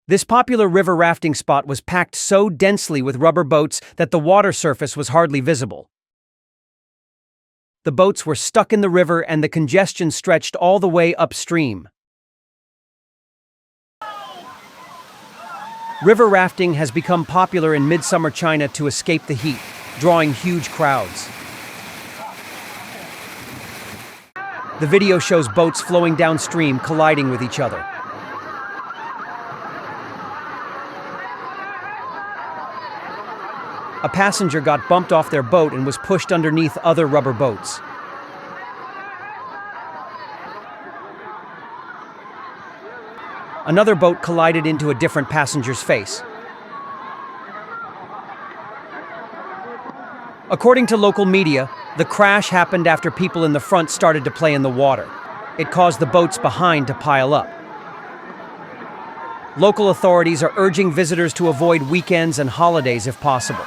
This popular river rafting spot was packed so densely with rubber boats that the water surface was hardly visible. The boats were stuck in the river and the congestion stretched all the way upstream. River rafting has become popular in midsummer China to escape the heat, drawing huge crowds. The video shows boats flowing downstream colliding with each other. A passenger got bumped off their boat and was pushed underneath other rubber boats. Another boat collided into a different passenger's face. According to local media, the crash happened after people in the front started to play in the water. It caused the boats behind to pile up. Local authorities are urging visitors to avoid weekends and holidays if possible.